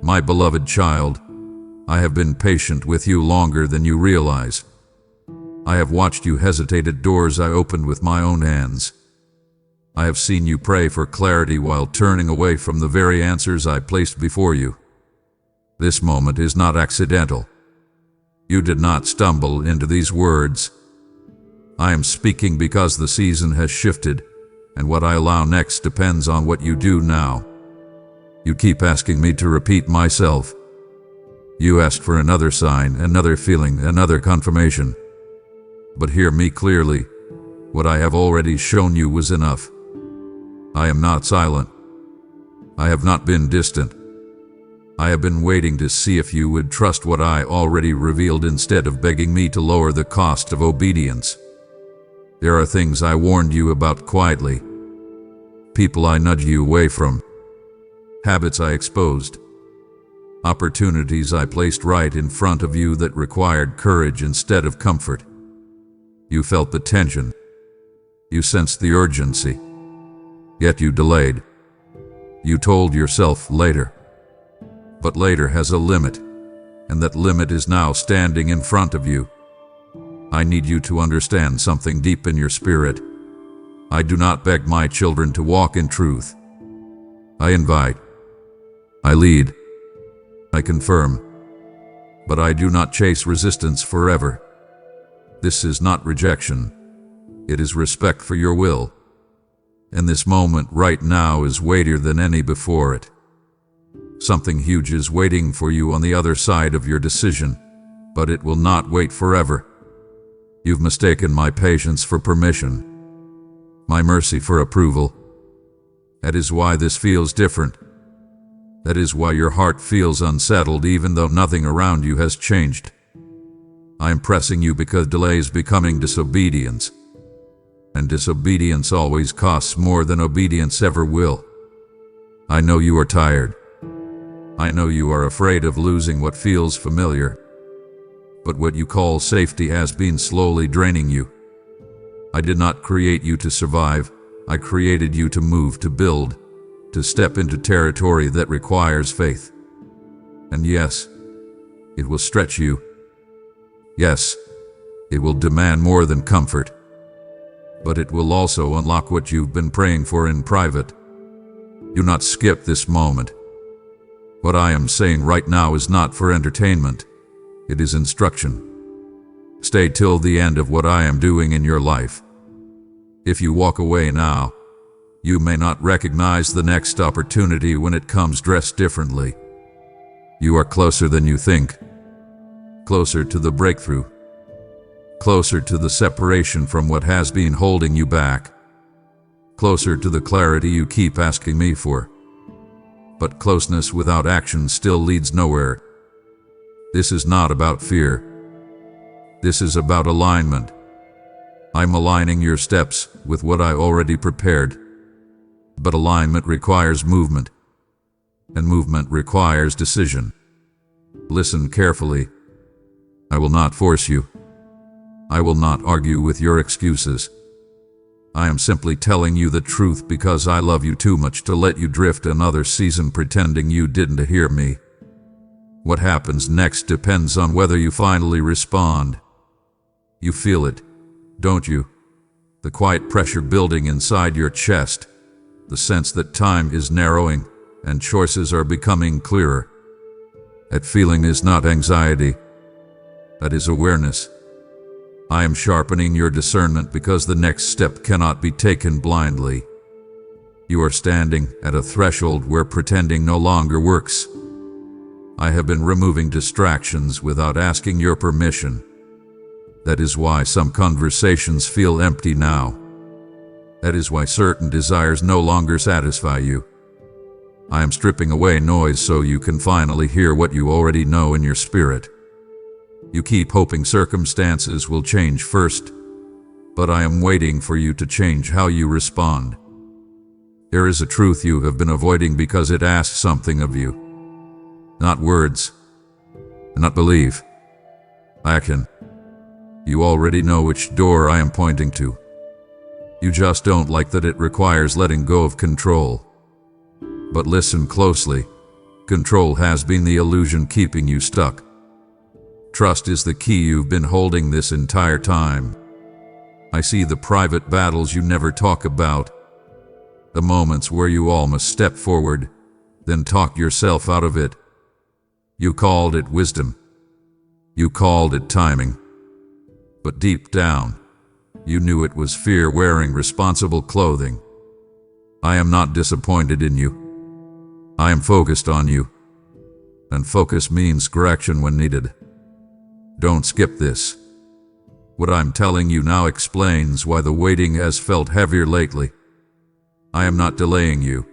My beloved child, I have been patient with you longer than you realize. I have watched you hesitate at doors I opened with my own hands. I have seen you pray for clarity while turning away from the very answers I placed before you. This moment is not accidental. You did not stumble into these words. I am speaking because the season has shifted, and what I allow next depends on what you do now. You keep asking me to repeat myself. You asked for another sign, another feeling, another confirmation. But hear me clearly. What I have already shown you was enough. I am not silent. I have not been distant. I have been waiting to see if you would trust what I already revealed instead of begging me to lower the cost of obedience. There are things I warned you about quietly. People I nudged you away from. Habits I exposed. Opportunities I placed right in front of you that required courage instead of comfort. You felt the tension. You sensed the urgency. Yet you delayed. You told yourself later. But later has a limit, and that limit is now standing in front of you. I need you to understand something deep in your spirit. I do not beg my children to walk in truth. I invite. I lead. I confirm. But I do not chase resistance forever. This is not rejection. It is respect for your will. And this moment right now is weightier than any before it. Something huge is waiting for you on the other side of your decision, but it will not wait forever. You've mistaken my patience for permission, my mercy for approval. That is why this feels different. That is why your heart feels unsettled even though nothing around you has changed. I am pressing you because delay is becoming disobedience. And disobedience always costs more than obedience ever will. I know you are tired. I know you are afraid of losing what feels familiar. But what you call safety has been slowly draining you. I did not create you to survive. I created you to move, to build, to step into territory that requires faith. And yes, it will stretch you. Yes, it will demand more than comfort. But it will also unlock what you've been praying for in private. Do not skip this moment. What I am saying right now is not for entertainment. It is instruction. Stay till the end of what I am doing in your life. If you walk away now, you may not recognize the next opportunity when it comes dressed differently. You are closer than you think. Closer to the breakthrough. Closer to the separation from what has been holding you back. Closer to the clarity you keep asking me for. But closeness without action still leads nowhere. This is not about fear. This is about alignment. I'm aligning your steps with what I already prepared. But alignment requires movement. And movement requires decision. Listen carefully. I will not force you. I will not argue with your excuses. I am simply telling you the truth because I love you too much to let you drift another season pretending you didn't hear me. What happens next depends on whether you finally respond. You feel it, don't you? The quiet pressure building inside your chest, the sense that time is narrowing and choices are becoming clearer. That feeling is not anxiety. That is awareness. I am sharpening your discernment because the next step cannot be taken blindly. You are standing at a threshold where pretending no longer works. I have been removing distractions without asking your permission. That is why some conversations feel empty now. That is why certain desires no longer satisfy you. I am stripping away noise so you can finally hear what you already know in your spirit. You keep hoping circumstances will change first, but I am waiting for you to change how you respond. There is a truth you have been avoiding because it asks something of you. Not words, not belief, action. You already know which door I am pointing to. You just don't like that it requires letting go of control. But listen closely. Control has been the illusion keeping you stuck. Trust is the key you've been holding this entire time. I see the private battles you never talk about, the moments where you almost step forward, then talk yourself out of it. You called it wisdom. You called it timing. But deep down, you knew it was fear wearing responsible clothing. I am not disappointed in you. I am focused on you. And focus means correction when needed. Don't skip this. What I'm telling you now explains why the waiting has felt heavier lately. I am not delaying you.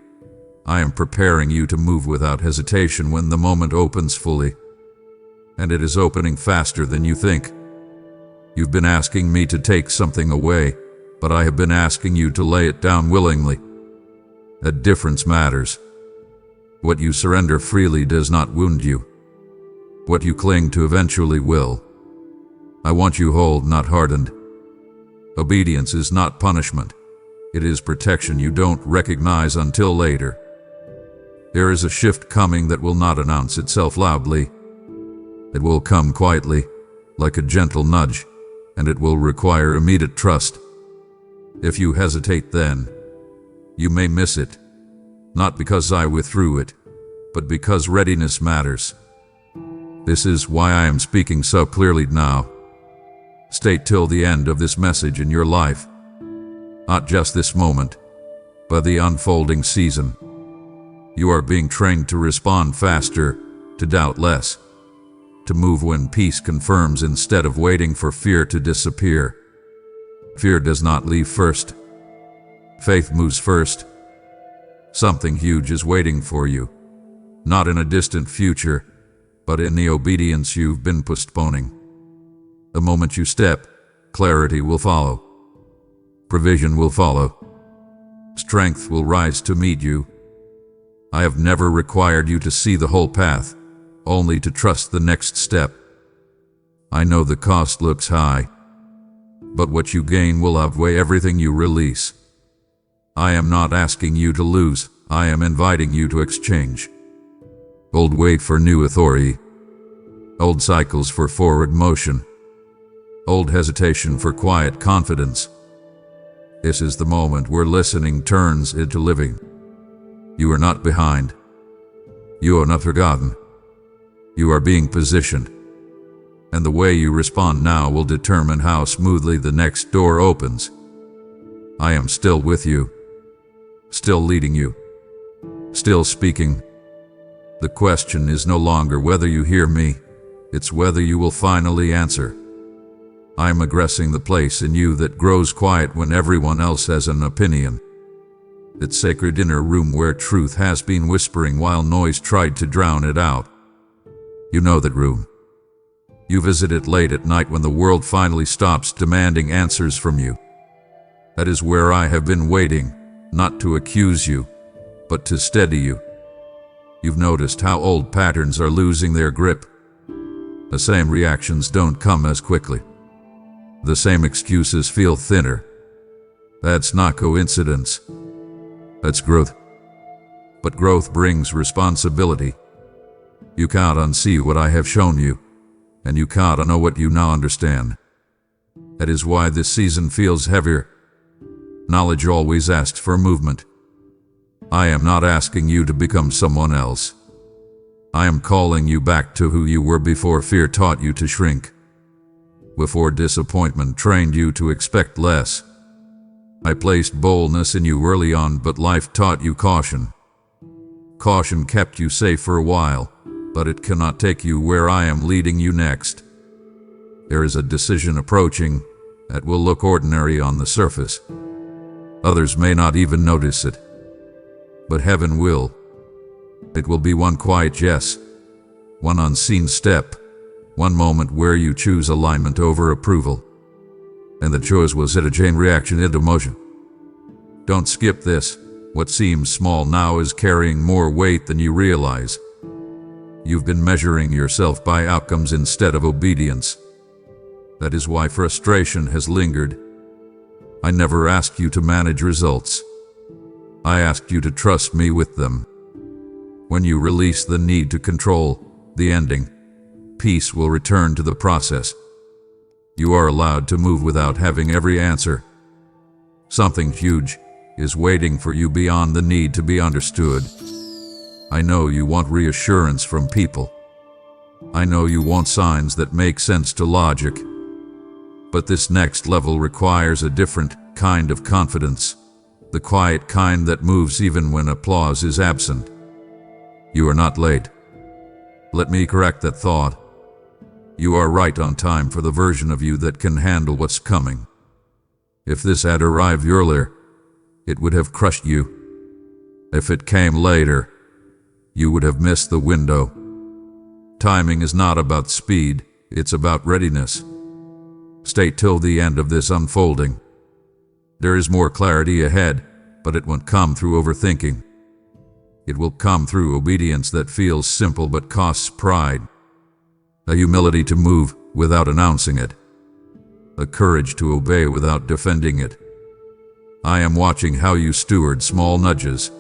I am preparing you to move without hesitation when the moment opens fully. And it is opening faster than you think. You've been asking me to take something away, but I have been asking you to lay it down willingly. That difference matters. What you surrender freely does not wound you. What you cling to eventually will. I want you whole, not hardened. Obedience is not punishment. It is protection you don't recognize until later. There is a shift coming that will not announce itself loudly. It will come quietly, like a gentle nudge, and it will require immediate trust. If you hesitate then, you may miss it. Not because I withdrew it, but because readiness matters. This is why I am speaking so clearly now. Stay till the end of this message in your life. Not just this moment, but the unfolding season. You are being trained to respond faster, to doubt less, to move when peace confirms instead of waiting for fear to disappear. Fear does not leave first. Faith moves first. Something huge is waiting for you, not in a distant future, but in the obedience you've been postponing. The moment you step, clarity will follow. Provision will follow. Strength will rise to meet you. I have never required you to see the whole path, only to trust the next step. I know the cost looks high, but what you gain will outweigh everything you release. I am not asking you to lose, I am inviting you to exchange. Old weight for new authority. Old cycles for forward motion. Old hesitation for quiet confidence. This is the moment where listening turns into living. You are not behind. You are not forgotten. You are being positioned. And the way you respond now will determine how smoothly the next door opens. I am still with you. Still leading you. Still speaking. The question is no longer whether you hear me, it's whether you will finally answer. I am aggressing the place in you that grows quiet when everyone else has an opinion. That sacred inner room where truth has been whispering while noise tried to drown it out. You know that room. You visit it late at night when the world finally stops demanding answers from you. That is where I have been waiting, not to accuse you, but to steady you. You've noticed how old patterns are losing their grip. The same reactions don't come as quickly. The same excuses feel thinner. That's not coincidence. That's growth. But growth brings responsibility. You can't unsee what I have shown you, and you can't unknow what you now understand. That is why this season feels heavier. Knowledge always asks for movement. I am not asking you to become someone else. I am calling you back to who you were before fear taught you to shrink. Before disappointment trained you to expect less. I placed boldness in you early on, but life taught you caution. Caution kept you safe for a while, but it cannot take you where I am leading you next. There is a decision approaching that will look ordinary on the surface. Others may not even notice it. But heaven will. It will be one quiet yes, one unseen step, one moment where you choose alignment over approval. And the choice will set a chain reaction into motion. Don't skip this. What seems small now is carrying more weight than you realize. You've been measuring yourself by outcomes instead of obedience. That is why frustration has lingered. I never asked you to manage results. I asked you to trust me with them. When you release the need to control the ending, peace will return to the process. You are allowed to move without having every answer. Something huge is waiting for you beyond the need to be understood. I know you want reassurance from people. I know you want signs that make sense to logic. But this next level requires a different kind of confidence, the quiet kind that moves even when applause is absent. You are not late. Let me correct that thought. You are right on time for the version of you that can handle what's coming. If this had arrived earlier, it would have crushed you. If it came later, you would have missed the window. Timing is not about speed, it's about readiness. Stay till the end of this unfolding. There is more clarity ahead, but it won't come through overthinking. It will come through obedience that feels simple but costs pride. A humility to move without announcing it. A courage to obey without defending it. I am watching how you steward small nudges.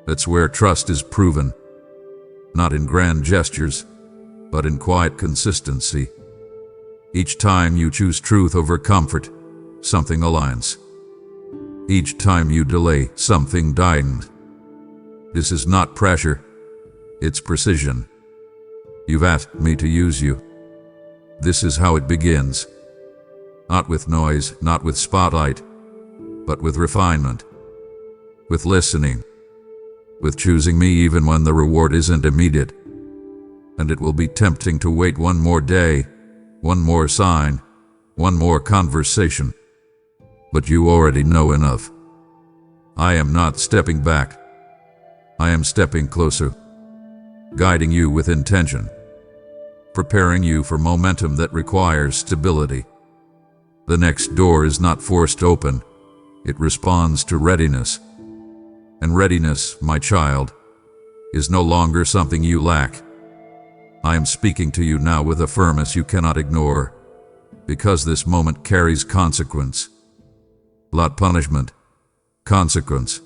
That's where trust is proven. Not in grand gestures, but in quiet consistency. Each time you choose truth over comfort, something aligns. Each time you delay, something dies. This is not pressure, it's precision. You've asked me to use you. This is how it begins. Not with noise, not with spotlight, but with refinement. With listening. With choosing me even when the reward isn't immediate. And it will be tempting to wait one more day, one more sign, one more conversation. But you already know enough. I am not stepping back. I am stepping closer. Guiding you with intention. Preparing you for momentum that requires stability. The next door is not forced open. It responds to readiness. And readiness, my child, is no longer something you lack. I am speaking to you now with a firmness you cannot ignore, because this moment carries consequence. Not punishment, consequence.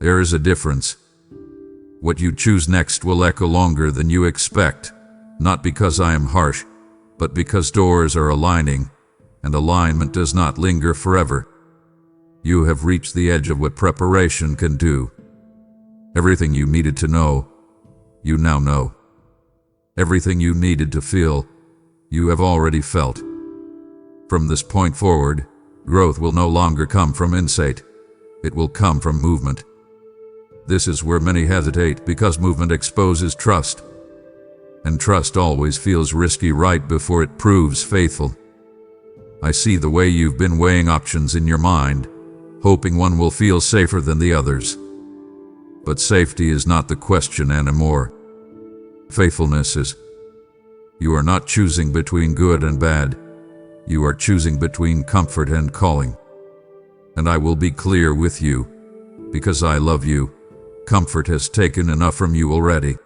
There is a difference. What you choose next will echo longer than you expect, not because I am harsh, but because doors are aligning, and alignment does not linger forever. You have reached the edge of what preparation can do. Everything you needed to know, you now know. Everything you needed to feel, you have already felt. From this point forward, growth will no longer come from insight. It will come from movement. This is where many hesitate because movement exposes trust. And trust always feels risky right before it proves faithful. I see the way you've been weighing options in your mind, hoping one will feel safer than the others. But safety is not the question anymore. Faithfulness is. You are not choosing between good and bad. You are choosing between comfort and calling. And I will be clear with you, because I love you. Comfort has taken enough from you already.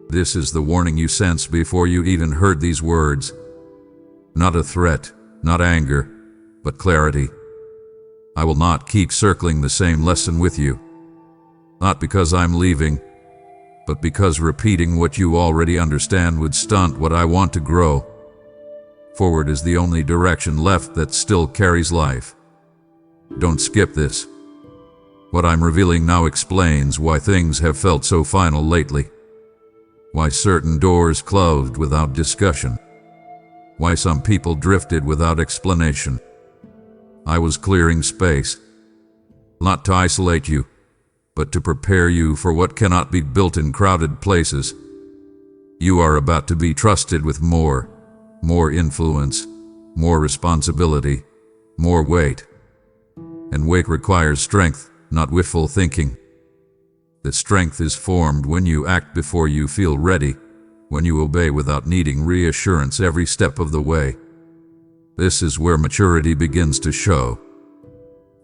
This is the warning you sensed before you even heard these words. Not a threat, not anger, but clarity. I will not keep circling the same lesson with you. Not because I'm leaving, but because repeating what you already understand would stunt what I want to grow. Forward is the only direction left that still carries life. Don't skip this. What I'm revealing now explains why things have felt so final lately. Why certain doors closed without discussion. Why some people drifted without explanation. I was clearing space. Not to isolate you, but to prepare you for what cannot be built in crowded places. You are about to be trusted with more influence, more responsibility, more weight. And weight requires strength, not wishful thinking. The strength is formed when you act before you feel ready, when you obey without needing reassurance every step of the way. This is where maturity begins to show.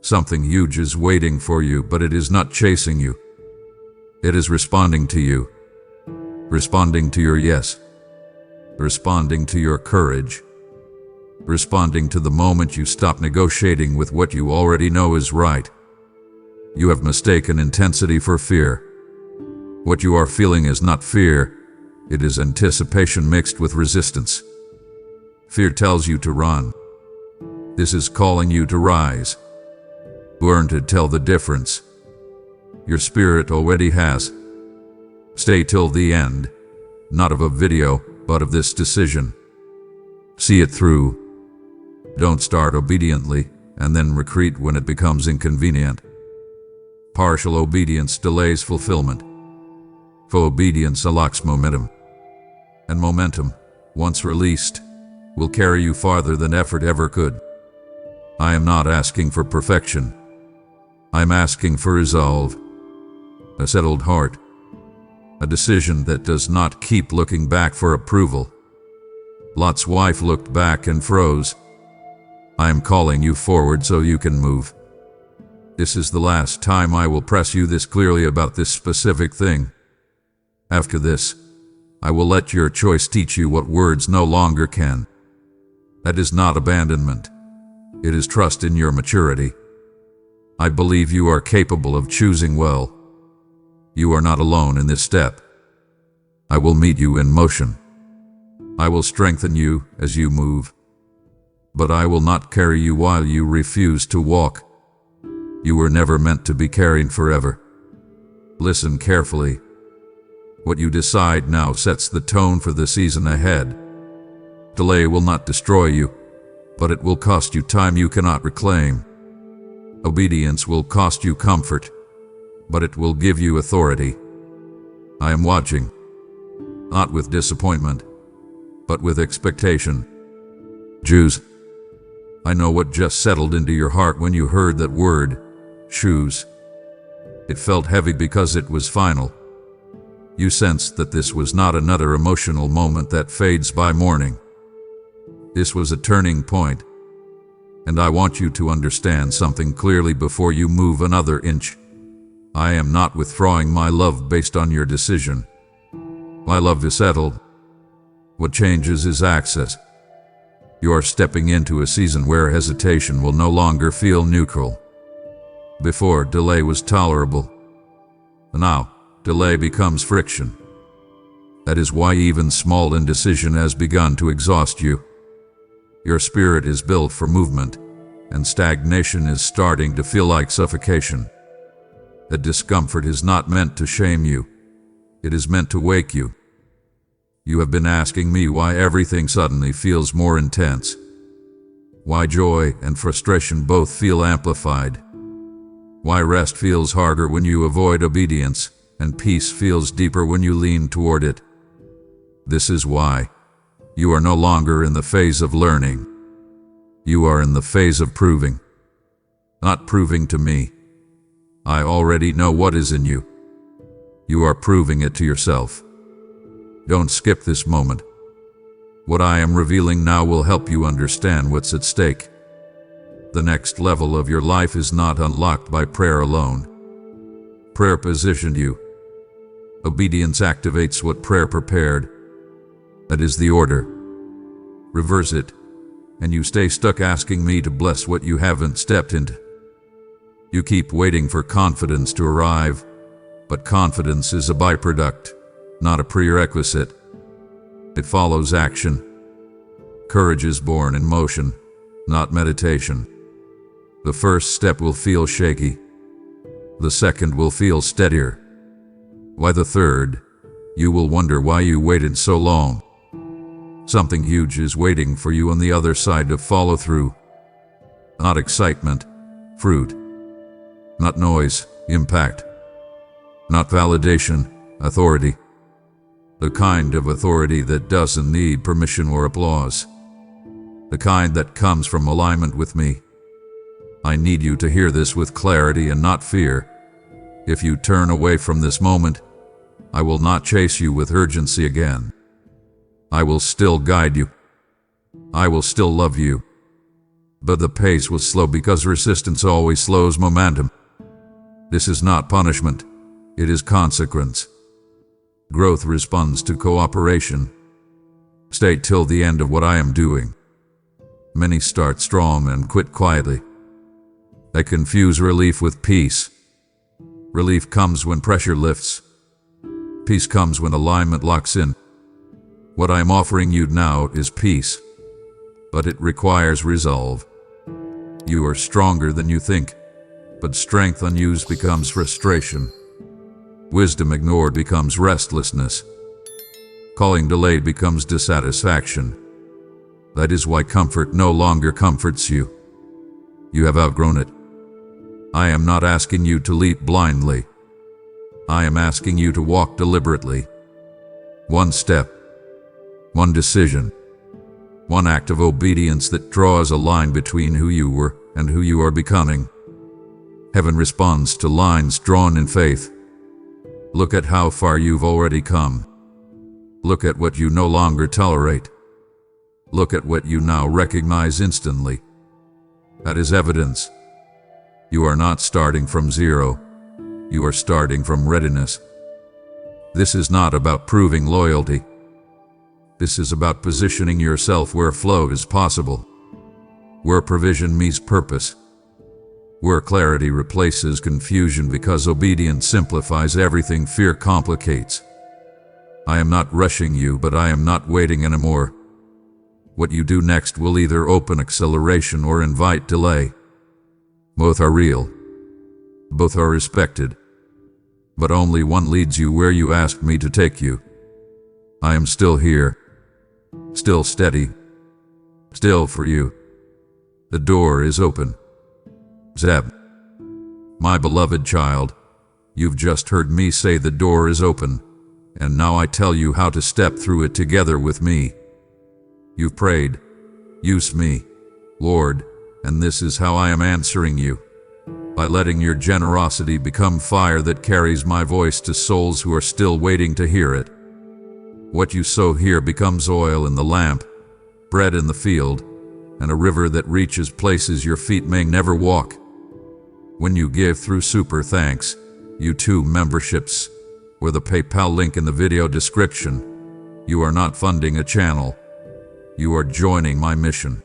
Something huge is waiting for you, but it is not chasing you. It is responding to you. Responding to your yes. Responding to your courage. Responding to the moment you stop negotiating with what you already know is right. You have mistaken intensity for fear. What you are feeling is not fear, it is anticipation mixed with resistance. Fear tells you to run. This is calling you to rise. Learn to tell the difference. Your spirit already has. Stay till the end, not of a video, but of this decision. See it through. Don't start obediently and then retreat when it becomes inconvenient. Partial obedience delays fulfillment. Full obedience unlocks momentum. And momentum, once released, will carry you farther than effort ever could. I am not asking for perfection. I am asking for resolve. A settled heart. A decision that does not keep looking back for approval. Lot's wife looked back and froze. I am calling you forward so you can move. This is the last time I will press you this clearly about this specific thing. After this, I will let your choice teach you what words no longer can. That is not abandonment. It is trust in your maturity. I believe you are capable of choosing well. You are not alone in this step. I will meet you in motion. I will strengthen you as you move. But I will not carry you while you refuse to walk. You were never meant to be carried forever. Listen carefully. What you decide now sets the tone for the season ahead. Delay will not destroy you, but it will cost you time you cannot reclaim. Obedience will cost you comfort, but it will give you authority. I am watching, not with disappointment, but with expectation. Jews, I know what just settled into your heart when you heard that word, choose. It felt heavy because it was final. You sensed that this was not another emotional moment that fades by morning. This was a turning point, and I want you to understand something clearly before you move another inch. I am not withdrawing my love based on your decision. My love is settled. What changes is access. You are stepping into a season where hesitation will no longer feel neutral. Before, delay was tolerable. Now, delay becomes friction. That is why even small indecision has begun to exhaust you. Your spirit is built for movement, and stagnation is starting to feel like suffocation. The discomfort is not meant to shame you. It is meant to wake you. You have been asking me why everything suddenly feels more intense. Why joy and frustration both feel amplified. Why rest feels harder when you avoid obedience, and peace feels deeper when you lean toward it. This is why. You are no longer in the phase of learning. You are in the phase of proving. Not proving to me. I already know what is in you. You are proving it to yourself. Don't skip this moment. What I am revealing now will help you understand what's at stake. The next level of your life is not unlocked by prayer alone. Prayer positioned you. Obedience activates what prayer prepared. That is the order. Reverse it, and you stay stuck asking me to bless what you haven't stepped into. You keep waiting for confidence to arrive, but confidence is a byproduct, not a prerequisite. It follows action. Courage is born in motion, not meditation. The first step will feel shaky. The second will feel steadier. Why the third? You will wonder why you waited so long. Something huge is waiting for you on the other side of follow-through. Not excitement, fruit. Not noise, impact. Not validation, authority. The kind of authority that doesn't need permission or applause. The kind that comes from alignment with me. I need you to hear this with clarity and not fear. If you turn away from this moment, I will not chase you with urgency again. I will still guide you. I will still love you. But the pace was slow because resistance always slows momentum. This is not punishment. It is consequence. Growth responds to cooperation. Stay till the end of what I am doing. Many start strong and quit quietly. They confuse relief with peace. Relief comes when pressure lifts. Peace comes when alignment locks in. What I am offering you now is peace, but it requires resolve. You are stronger than you think, but strength unused becomes frustration. Wisdom ignored becomes restlessness. Calling delayed becomes dissatisfaction. That is why comfort no longer comforts you. You have outgrown it. I am not asking you to leap blindly. I am asking you to walk deliberately. One step, one decision, one act of obedience that draws a line between who you were and who you are becoming. Heaven responds to lines drawn in faith. Look at how far you've already come. Look at what you no longer tolerate. Look at what you now recognize instantly. That is evidence. You are not starting from zero. You are starting from readiness. This is not about proving loyalty. This is about positioning yourself where flow is possible, where provision meets purpose, where clarity replaces confusion because obedience simplifies everything fear complicates. I am not rushing you, but I am not waiting anymore. What you do next will either open acceleration or invite delay. Both are real. Both are respected. But only one leads you where you asked me to take you. I am still here. Still steady. Still for you. The door is open. Zeb. My beloved child, you've just heard me say the door is open, and now I tell you how to step through it together with me. You've prayed, use me, Lord, and this is how I am answering you. By letting your generosity become fire that carries my voice to souls who are still waiting to hear it. What you sow here becomes oil in the lamp, bread in the field, and a river that reaches places your feet may never walk. When you give through Super Thanks, U2 memberships, or the PayPal link in the video description, you are not funding a channel. You are joining my mission.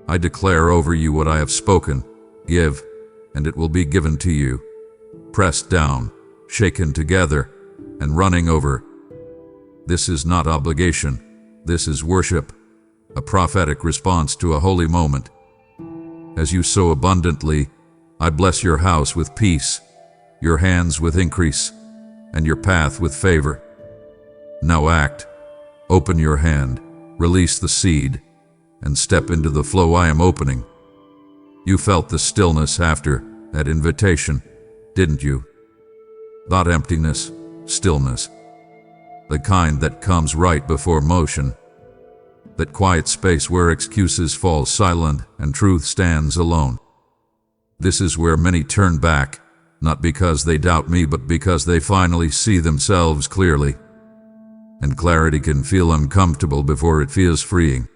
I declare over you what I have spoken. Give, and it will be given to you. Pressed down, shaken together, and running over. This is not obligation. This is worship, a prophetic response to a holy moment. As you sow abundantly, I bless your house with peace, your hands with increase, and your path with favor. Now act. Open your hand, release the seed, and step into the flow I am opening. You felt the stillness after that invitation, didn't you? Not emptiness, stillness. The kind that comes right before motion. That quiet space where excuses fall silent and truth stands alone. This is where many turn back, not because they doubt me, but because they finally see themselves clearly. And clarity can feel uncomfortable before it feels freeing.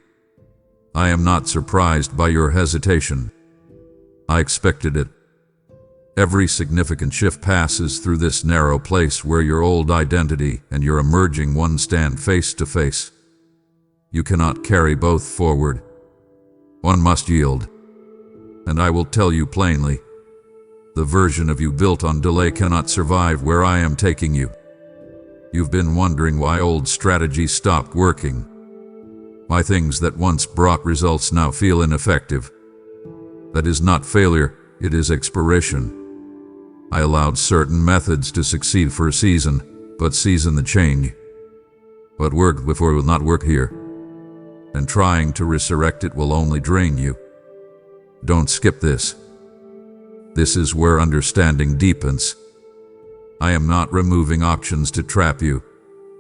I am not surprised by your hesitation. I expected it. Every significant shift passes through this narrow place where your old identity and your emerging one stand face to face. You cannot carry both forward. One must yield. And I will tell you plainly, the version of you built on delay cannot survive where I am taking you. You've been wondering why old strategies stopped working. Why things that once brought results now feel ineffective. That is not failure, it is expiration. I allowed certain methods to succeed for a season, but season the change. What worked before will not work here. And trying to resurrect it will only drain you. Don't skip this. This is where understanding deepens. I am not removing options to trap you.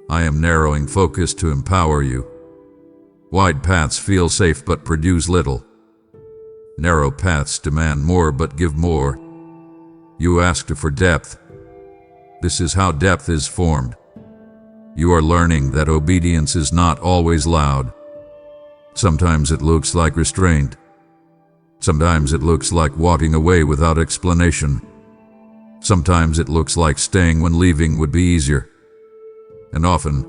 I am narrowing focus to empower you. Wide paths feel safe but produce little. Narrow paths demand more but give more. You asked for depth. This is how depth is formed. You are learning that obedience is not always loud. Sometimes it looks like restraint. Sometimes it looks like walking away without explanation. Sometimes it looks like staying when leaving would be easier. And often,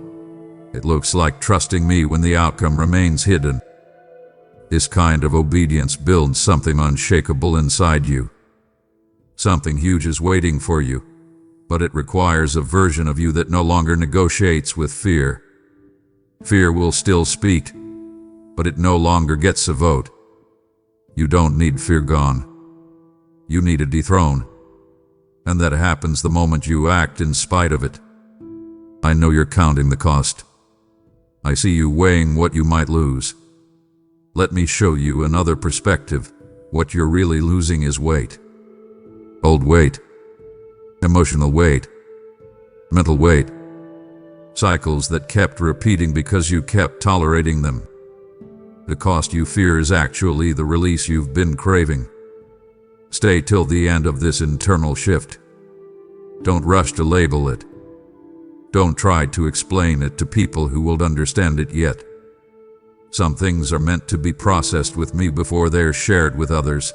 it looks like trusting me when the outcome remains hidden. This kind of obedience builds something unshakable inside you. Something huge is waiting for you, but it requires a version of you that no longer negotiates with fear. Fear will still speak, but it no longer gets a vote. You don't need fear gone. You need it dethroned. And that happens the moment you act in spite of it. I know you're counting the cost. I see you weighing what you might lose. Let me show you another perspective. What you're really losing is weight. Old weight. Emotional weight. Mental weight. Cycles that kept repeating because you kept tolerating them. The cost you fear is actually the release you've been craving. Stay till the end of this internal shift. Don't rush to label it. Don't try to explain it to people who won't understand it yet. Some things are meant to be processed with me before they're shared with others.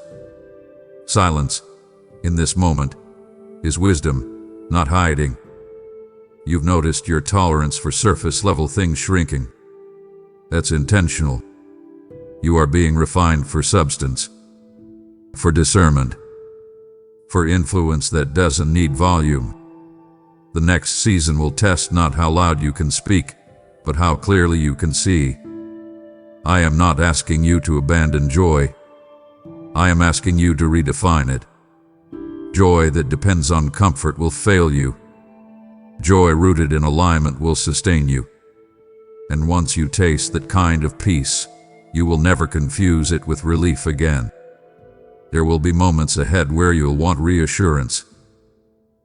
Silence, in this moment, is wisdom, not hiding. You've noticed your tolerance for surface-level things shrinking. That's intentional. You are being refined for substance, for discernment, for influence that doesn't need volume. The next season will test not how loud you can speak, but how clearly you can see. I am not asking you to abandon joy. I am asking you to redefine it. Joy that depends on comfort will fail you. Joy rooted in alignment will sustain you. And once you taste that kind of peace, you will never confuse it with relief again. There will be moments ahead where you'll want reassurance,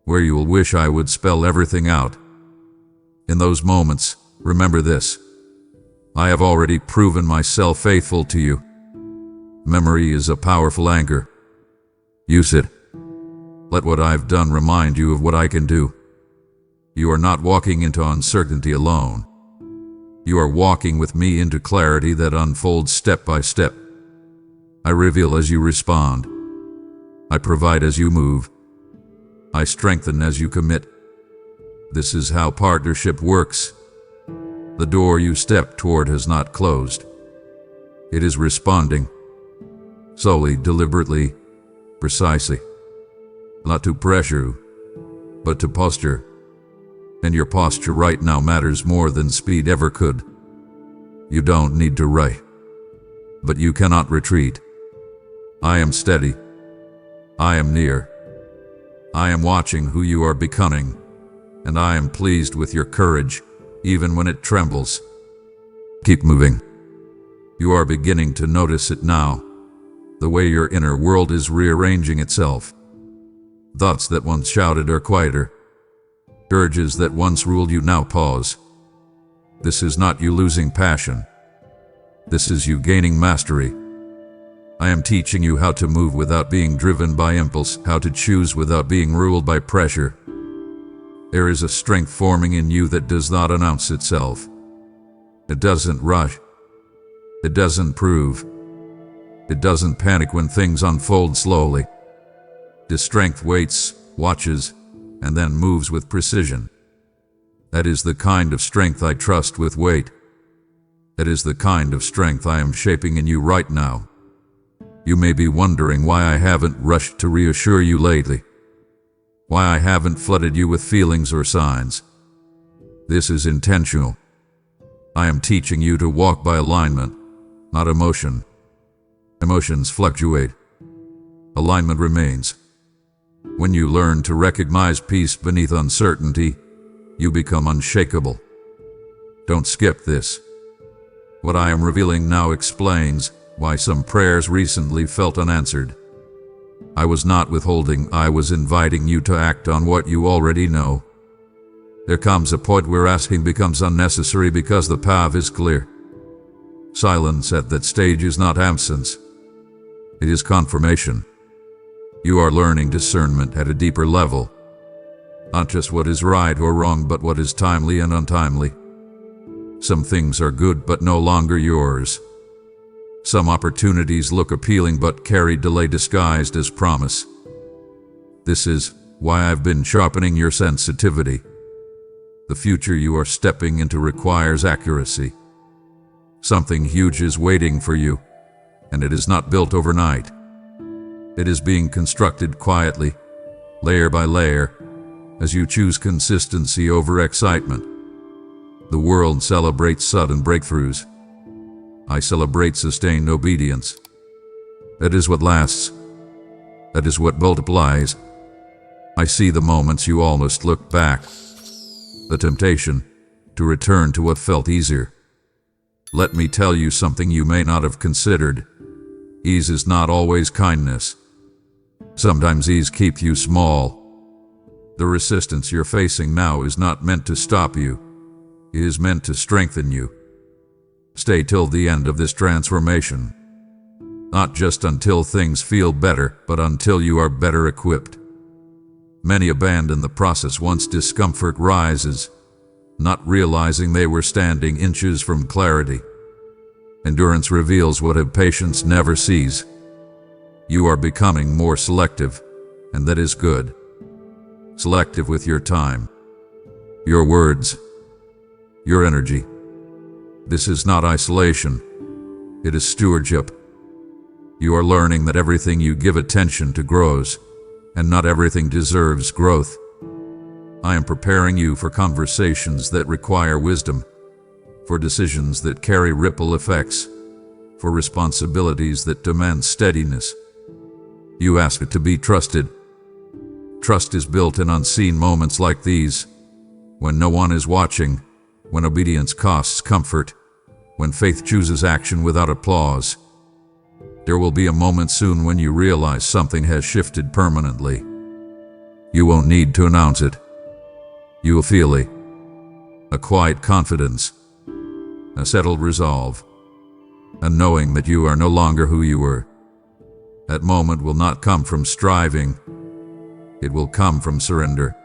where you will wish I would spell everything out. In those moments, remember this: I have already proven myself faithful to you. Memory is a powerful anchor. Use it. Let what I've done remind you of what I can do. You are not walking into uncertainty alone. You are walking with me into clarity that unfolds step by step. I reveal as you respond. I provide as you move. I strengthen as you commit. This is how partnership works. The door you step toward has not closed. It is responding. Slowly, deliberately, precisely. Not to pressure, but to posture. And your posture right now matters more than speed ever could. You don't need to rush, but you cannot retreat. I am steady. I am near. I am watching who you are becoming, and I am pleased with your courage, even when it trembles. Keep moving. You are beginning to notice it now, the way your inner world is rearranging itself. Thoughts that once shouted are quieter. Urges that once ruled you now pause. This is not you losing passion. This is you gaining mastery. I am teaching you how to move without being driven by impulse, how to choose without being ruled by pressure. There is a strength forming in you that does not announce itself. It doesn't rush. It doesn't prove. It doesn't panic when things unfold slowly. This strength waits, watches, and then moves with precision. That is the kind of strength I trust with weight. That is the kind of strength I am shaping in you right now. You may be wondering why I haven't rushed to reassure you lately, why I haven't flooded you with feelings or signs. This is intentional. I am teaching you to walk by alignment, not emotion. Emotions fluctuate. Alignment remains. When you learn to recognize peace beneath uncertainty, you become unshakable. Don't skip this. What I am revealing now explains why some prayers recently felt unanswered. I was not withholding, I was inviting you to act on what you already know. There comes a point where asking becomes unnecessary because the path is clear. Silence at that stage is not absence. It is confirmation. You are learning discernment at a deeper level. Not just what is right or wrong, but what is timely and untimely. Some things are good but no longer yours. Some opportunities look appealing but carry delay disguised as promise. This is why I've been sharpening your sensitivity. The future you are stepping into requires accuracy. Something huge is waiting for you, and it is not built overnight. It is being constructed quietly, layer by layer, as you choose consistency over excitement. The world celebrates sudden breakthroughs. I celebrate sustained obedience. That is what lasts. That is what multiplies. I see the moments you almost looked back. The temptation to return to what felt easier. Let me tell you something you may not have considered. Ease is not always kindness. Sometimes ease keeps you small. The resistance you're facing now is not meant to stop you. It is meant to strengthen you. Stay till the end of this transformation. Not just until things feel better, but until you are better equipped. Many abandon the process once discomfort rises, not realizing they were standing inches from clarity. Endurance reveals what patience never sees. You are becoming more selective, and that is good. Selective with your time, your words, your energy. This is not isolation. It is stewardship. You are learning that everything you give attention to grows, and not everything deserves growth. I am preparing you for conversations that require wisdom, for decisions that carry ripple effects, for responsibilities that demand steadiness. You ask it to be trusted. Trust is built in unseen moments like these, when no one is watching, when obedience costs comfort, when faith chooses action without applause. There will be a moment soon when you realize something has shifted permanently. You won't need to announce it. You will feel a quiet confidence, a settled resolve, a knowing that you are no longer who you were. That moment will not come from striving. It will come from surrender.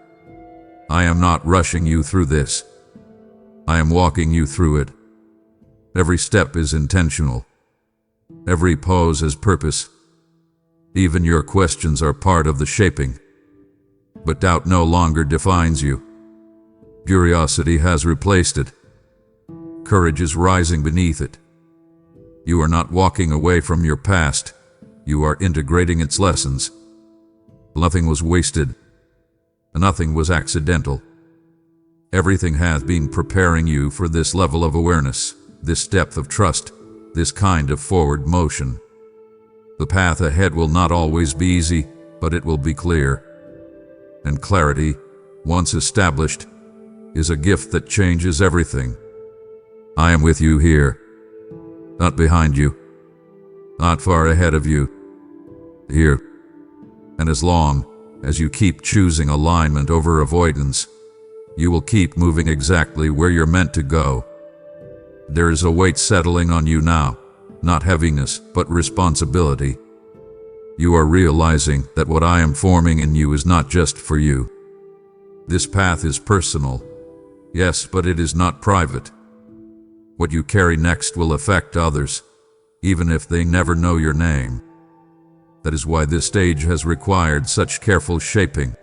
I am not rushing you through this. I am walking you through it. Every step is intentional. Every pose has purpose. Even your questions are part of the shaping. But doubt no longer defines you. Curiosity has replaced it. Courage is rising beneath it. You are not walking away from your past. You are integrating its lessons. Nothing was wasted. Nothing was accidental. Everything has been preparing you for this level of awareness, this depth of trust, this kind of forward motion. The path ahead will not always be easy, but it will be clear. And clarity, once established, is a gift that changes everything. I am with you here, not behind you, not far ahead of you, here. And as long as you keep choosing alignment over avoidance, you will keep moving exactly where you're meant to go. There is a weight settling on you now, not heaviness, but responsibility. You are realizing that what I am forming in you is not just for you. This path is personal, yes, but it is not private. What you carry next will affect others, even if they never know your name. That is why this stage has required such careful shaping.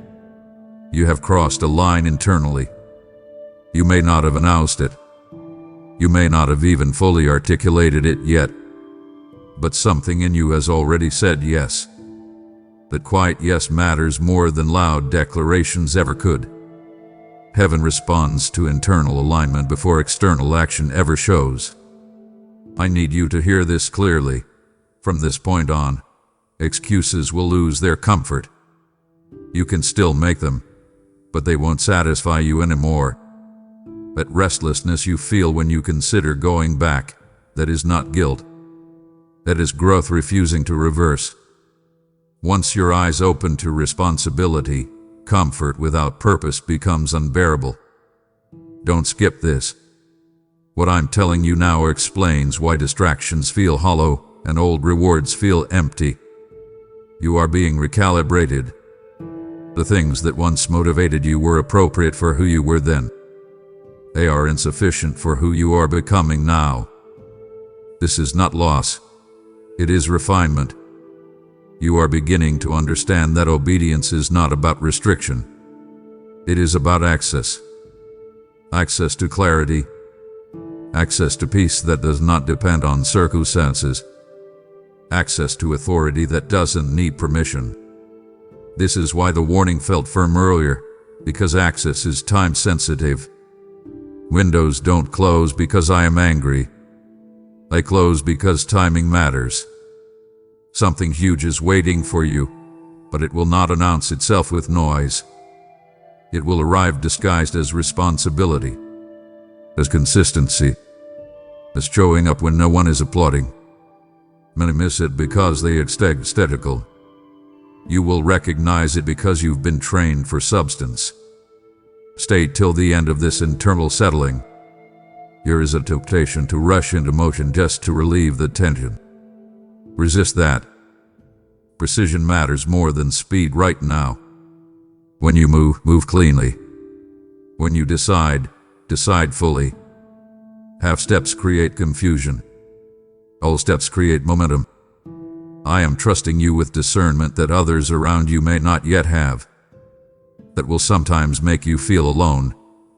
You have crossed a line internally. You may not have announced it. You may not have even fully articulated it yet. But something in you has already said yes. That quiet yes matters more than loud declarations ever could. Heaven responds to internal alignment before external action ever shows. I need you to hear this clearly. From this point on, excuses will lose their comfort. You can still make them, but they won't satisfy you anymore. That restlessness you feel when you consider going back, that is not guilt. That is growth refusing to reverse. Once your eyes open to responsibility, comfort without purpose becomes unbearable. Don't skip this. What I'm telling you now explains why distractions feel hollow and old rewards feel empty. You are being recalibrated. The things that once motivated you were appropriate for who you were then. They are insufficient for who you are becoming now. This is not loss. It is refinement. You are beginning to understand that obedience is not about restriction. It is about access. Access to clarity. Access to peace that does not depend on circumstances. Access to authority that doesn't need permission. This is why the warning felt firm earlier. because access is time sensitive. Windows don't close because I am angry. They close because timing matters. Something huge is waiting for you, but it will not announce itself with noise. It will arrive disguised as responsibility, as consistency, as showing up when no one is applauding. Many miss it because they are aesthetical. You will recognize it because you've been trained for substance. Stay till the end of this internal settling. There is a temptation to rush into motion just to relieve the tension. Resist that. Precision matters more than speed right now. When you move cleanly. When you decide fully. Half steps create confusion. Whole steps create momentum. I am trusting you with discernment that others around you may not yet have. That will sometimes make you feel alone,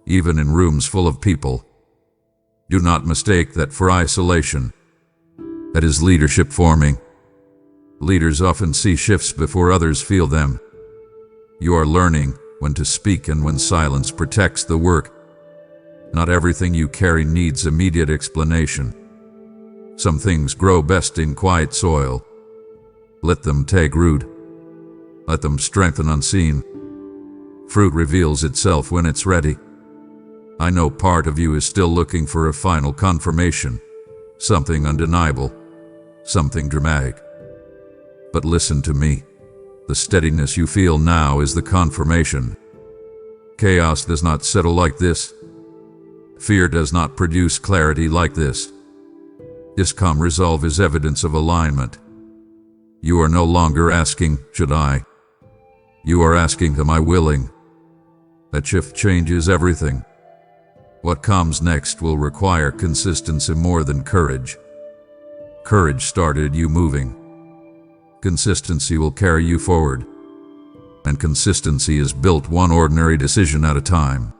even in rooms full of people. Do not mistake that for isolation. That is leadership forming. Leaders often see shifts before others feel them. You are learning when to speak and when silence protects the work. Not everything you carry needs immediate explanation. Some things grow best in quiet soil. Let them take root. Let them strengthen unseen. Fruit reveals itself when it's ready. I know part of you is still looking for a final confirmation, something undeniable, something dramatic. But listen to me. The steadiness you feel now is the confirmation. Chaos does not settle like this. Fear does not produce clarity like this. This calm resolve is evidence of alignment. You are no longer asking, should I? You are asking, am I willing? That shift changes everything. What comes next will require consistency more than courage. Courage started you moving. Consistency will carry you forward. And consistency is built one ordinary decision at a time.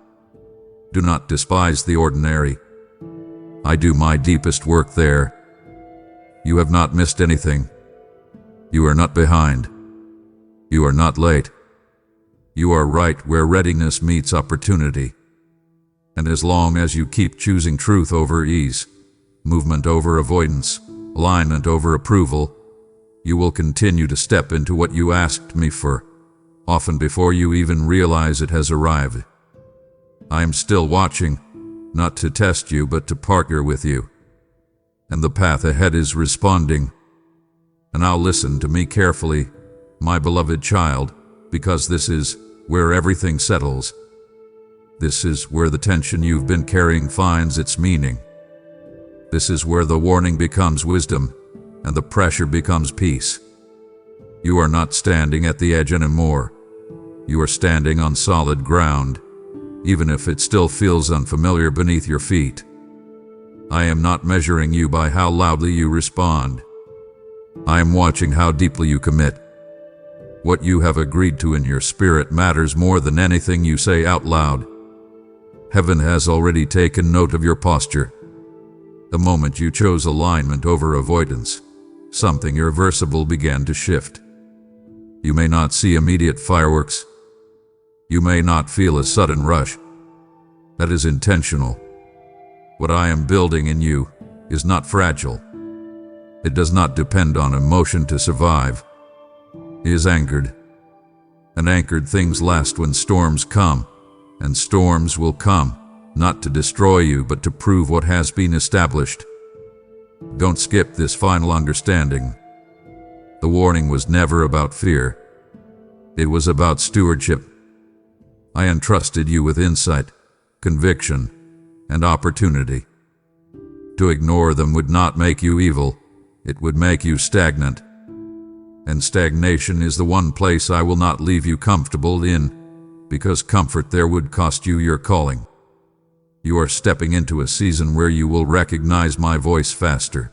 Do not despise the ordinary. I do my deepest work there. You have not missed anything. You are not behind. You are not late. You are right where readiness meets opportunity. And as long as you keep choosing truth over ease, movement over avoidance, alignment over approval, you will continue to step into what you asked me for, often before you even realize it has arrived. I am still watching, not to test you but to partner with you. And the path ahead is responding. And now listen to me carefully, my beloved child, because this is where everything settles. This is where the tension you've been carrying finds its meaning. This is where the warning becomes wisdom, and the pressure becomes peace. You are not standing at the edge anymore. You are standing on solid ground, even if it still feels unfamiliar beneath your feet. I am not measuring you by how loudly you respond. I am watching how deeply you commit. What you have agreed to in your spirit matters more than anything you say out loud. Heaven has already taken note of your posture. The moment you chose alignment over avoidance, something irreversible began to shift. You may not see immediate fireworks. You may not feel a sudden rush. That is intentional. What I am building in you is not fragile. It does not depend on emotion to survive. It is anchored. And anchored things last when storms come, and storms will come, not to destroy you but to prove what has been established. Don't skip this final understanding. The warning was never about fear. It was about stewardship. I entrusted you with insight, conviction, and opportunity. To ignore them would not make you evil. It would make you stagnant. And stagnation is the one place I will not leave you comfortable in, because comfort there would cost you your calling. You are stepping into a season where you will recognize my voice faster.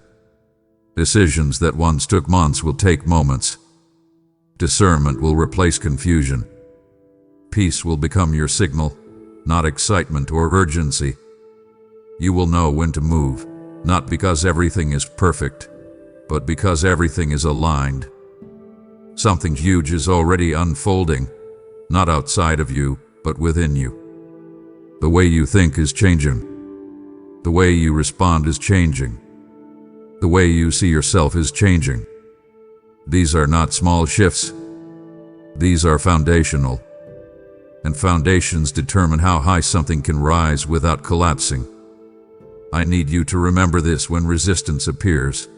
Decisions that once took months will take moments. Discernment will replace confusion. Peace will become your signal, not excitement or urgency. You will know when to move, not because everything is perfect, but because everything is aligned. Something huge is already unfolding, not outside of you, but within you. The way you think is changing. The way you respond is changing. The way you see yourself is changing. These are not small shifts. These are foundational. And foundations determine how high something can rise without collapsing. I need you to remember this when resistance appears.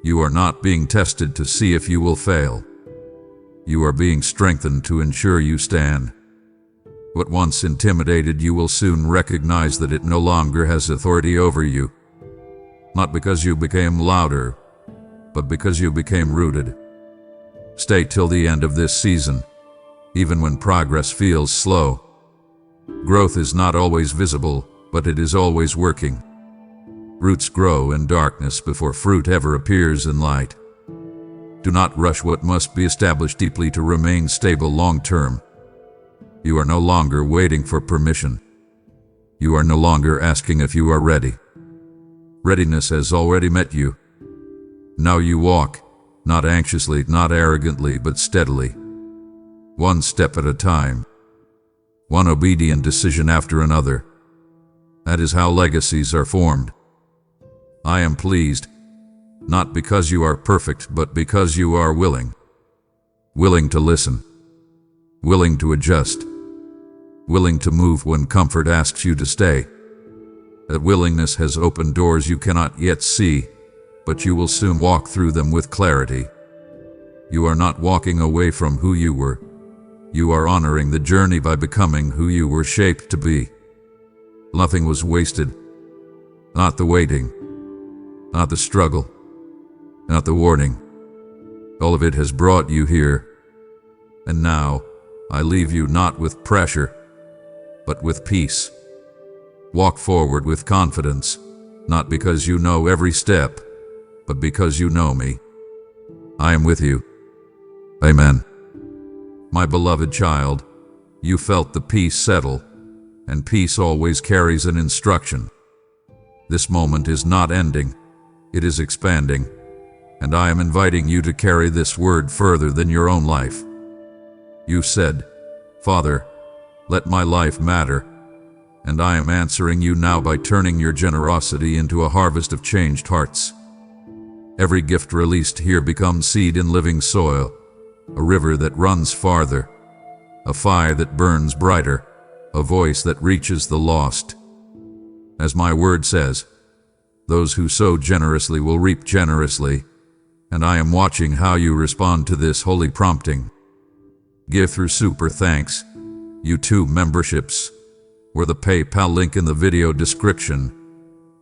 You are not being tested to see if you will fail. You are being strengthened to ensure you stand. What once intimidated you will soon recognize that it no longer has authority over you. Not because you became louder, but because you became rooted. Stay till the end of this season, even when progress feels slow. Growth is not always visible, but it is always working. Roots grow in darkness before fruit ever appears in light. Do not rush what must be established deeply to remain stable long term. You are no longer waiting for permission. You are no longer asking if you are ready. Readiness has already met you. Now you walk, not anxiously, not arrogantly, but steadily. One step at a time. One obedient decision after another. That is how legacies are formed. I am pleased, not because you are perfect, but because you are willing. Willing to listen. Willing to adjust. Willing to move when comfort asks you to stay. That willingness has opened doors you cannot yet see, but you will soon walk through them with clarity. You are not walking away from who you were. You are honoring the journey by becoming who you were shaped to be. Nothing was wasted. Not the waiting. Not the struggle. Not the warning. All of it has brought you here. And now, I leave you not with pressure, but with peace. Walk forward with confidence, not because you know every step, but because you know me. I am with you. Amen. My beloved child, you felt the peace settle, and peace always carries an instruction. This moment is not ending, it is expanding, and I am inviting you to carry this word further than your own life. You said, Father, let my life matter, and I am answering you now by turning your generosity into a harvest of changed hearts. Every gift released here becomes seed in living soil, a river that runs farther, a fire that burns brighter, a voice that reaches the lost. As my word says, those who sow generously will reap generously, and I am watching how you respond to this holy prompting. Give through super thanks, YouTube memberships, or the PayPal link in the video description,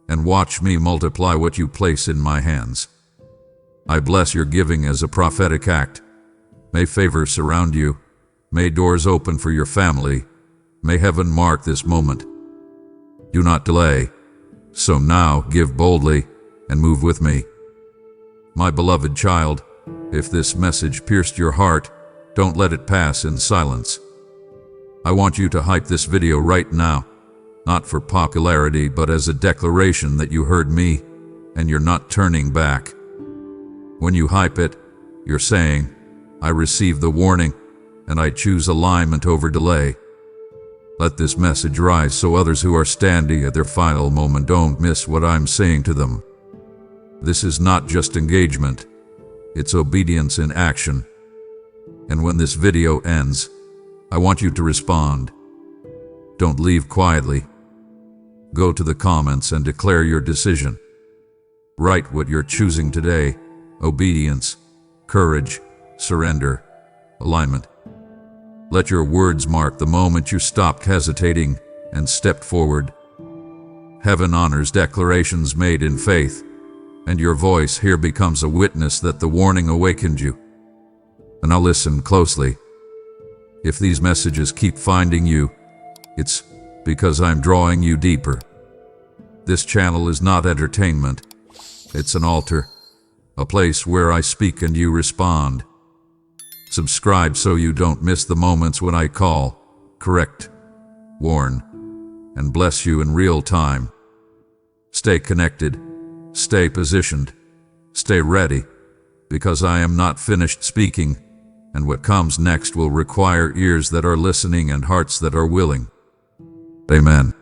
and watch me multiply what you place in my hands. I bless your giving as a prophetic act. May favor surround you. May doors open for your family. May heaven mark this moment. Do not delay. So now give boldly and move with me. My beloved child, if this message pierced your heart, don't let it pass in silence. I want you to hype this video right now, not for popularity, but as a declaration that you heard me and you're not turning back. When you hype it, you're saying, I receive the warning and I choose alignment over delay. Let this message rise so others who are standing at their final moment don't miss what I'm saying to them. This is not just engagement, it's obedience in action. And when this video ends, I want you to respond. Don't leave quietly. Go to the comments and declare your decision. Write what you're choosing today: obedience, courage, surrender, alignment. Let your words mark the moment you stopped hesitating and stepped forward. Heaven honors declarations made in faith, and your voice here becomes a witness that the warning awakened you. And now listen closely. If these messages keep finding you, it's because I'm drawing you deeper. This channel is not entertainment. It's an altar, a place where I speak and you respond. Subscribe so you don't miss the moments when I call, correct, warn, and bless you in real time. Stay connected, stay positioned, stay ready, because I am not finished speaking, and what comes next will require ears that are listening and hearts that are willing. Amen.